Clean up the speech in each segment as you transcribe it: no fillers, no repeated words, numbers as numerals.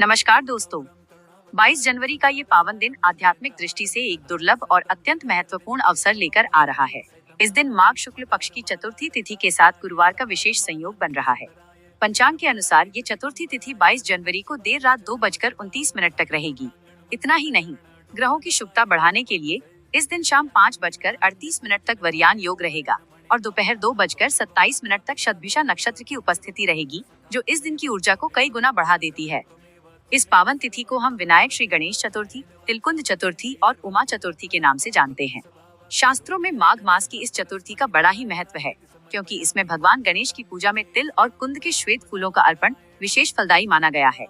नमस्कार दोस्तों। 22 जनवरी का ये पावन दिन आध्यात्मिक दृष्टि से एक दुर्लभ और अत्यंत महत्वपूर्ण अवसर लेकर आ रहा है। इस दिन माघ शुक्ल पक्ष की चतुर्थी तिथि के साथ गुरुवार का विशेष संयोग बन रहा है। पंचांग के अनुसार ये चतुर्थी तिथि 22 जनवरी को देर रात 2:29 तक रहेगी। इतना ही नहीं, ग्रहों की शुभता बढ़ाने के लिए इस दिन शाम 5:38 तक वरयान योग रहेगा और दोपहर 2:27 तक शतभिषा नक्षत्र की उपस्थिति रहेगी, जो इस दिन की ऊर्जा को कई गुना बढ़ा देती है। इस पावन तिथि को हम विनायक श्री गणेश चतुर्थी, तिलकुंद चतुर्थी और उमा चतुर्थी के नाम से जानते हैं। शास्त्रों में माघ मास की इस चतुर्थी का बड़ा ही महत्व है, क्योंकि इसमें भगवान गणेश की पूजा में तिल और कुंद के श्वेत फूलों का अर्पण विशेष फलदायी माना गया है।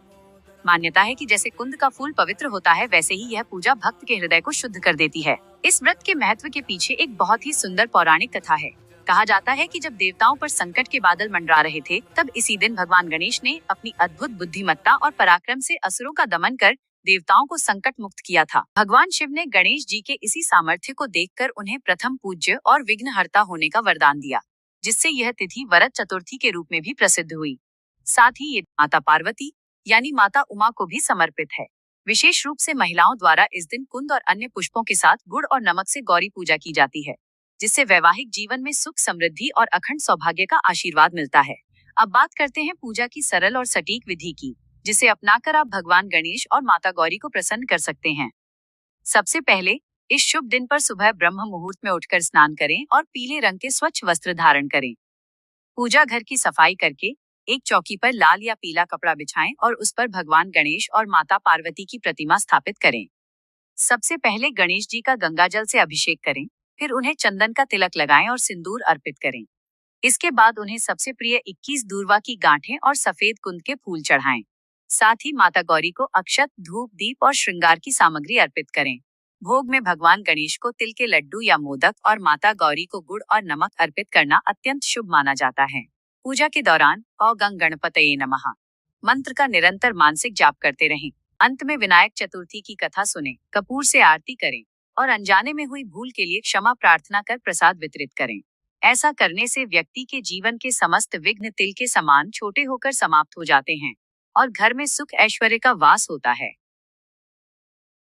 मान्यता है कि जैसे कुंद का फूल पवित्र होता है, वैसे ही यह पूजा भक्त के हृदय को शुद्ध कर देती है। इस व्रत के महत्व के पीछे एक बहुत ही सुंदर पौराणिक कथा है। कहा जाता है कि जब देवताओं पर संकट के बादल मंडरा रहे थे, तब इसी दिन भगवान गणेश ने अपनी अद्भुत बुद्धिमत्ता और पराक्रम से असुरों का दमन कर देवताओं को संकट मुक्त किया था। भगवान शिव ने गणेश जी के इसी सामर्थ्य को देखकर उन्हें प्रथम पूज्य और विघ्नहर्ता होने का वरदान दिया, जिससे यह तिथि वरद चतुर्थी के रूप में भी प्रसिद्ध हुई। साथ ही ये माता पार्वती यानी माता उमा को भी समर्पित है। विशेष रूप से महिलाओं द्वारा इस दिन कुंद और अन्य पुष्पों के साथ गुड़ और नमक से गौरी पूजा की जाती है, जिससे वैवाहिक जीवन में सुख, समृद्धि और अखंड सौभाग्य का आशीर्वाद मिलता है। अब बात करते हैं पूजा की सरल और सटीक विधि की, जिसे अपनाकर आप भगवान गणेश और माता गौरी को प्रसन्न कर सकते हैं। सबसे पहले इस शुभ दिन पर सुबह ब्रह्म मुहूर्त में उठकर स्नान करें और पीले रंग के स्वच्छ वस्त्र धारण करें। पूजा घर की सफाई करके एक चौकी पर लाल या पीला कपड़ा बिछाएं और उस पर भगवान गणेश और माता पार्वती की प्रतिमा स्थापित करें। सबसे पहले गणेश जी का गंगाजल से अभिषेक करें, फिर उन्हें चंदन का तिलक लगाएं और सिंदूर अर्पित करें। इसके बाद उन्हें सबसे प्रिय 21 दूर्वा की गांठें और सफेद कुंद के फूल चढ़ाएं। साथ ही माता गौरी को अक्षत, धूप, दीप और श्रृंगार की सामग्री अर्पित करें। भोग में भगवान गणेश को तिल के लड्डू या मोदक और माता गौरी को गुड़ और नमक अर्पित करना अत्यंत शुभ माना जाता है। पूजा के दौरान "ओ गं गणपतये नमः" मंत्र का निरंतर मानसिक जाप करते रहें। अंत में विनायक चतुर्थी की कथा सुने, कपूर से आरती करें और अनजाने में हुई भूल के लिए क्षमा प्रार्थना कर प्रसाद वितरित करें। ऐसा करने से व्यक्ति के जीवन के समस्त विघ्न तिल के समान छोटे होकर समाप्त हो जाते हैं और घर में सुख ऐश्वर्य का वास होता है।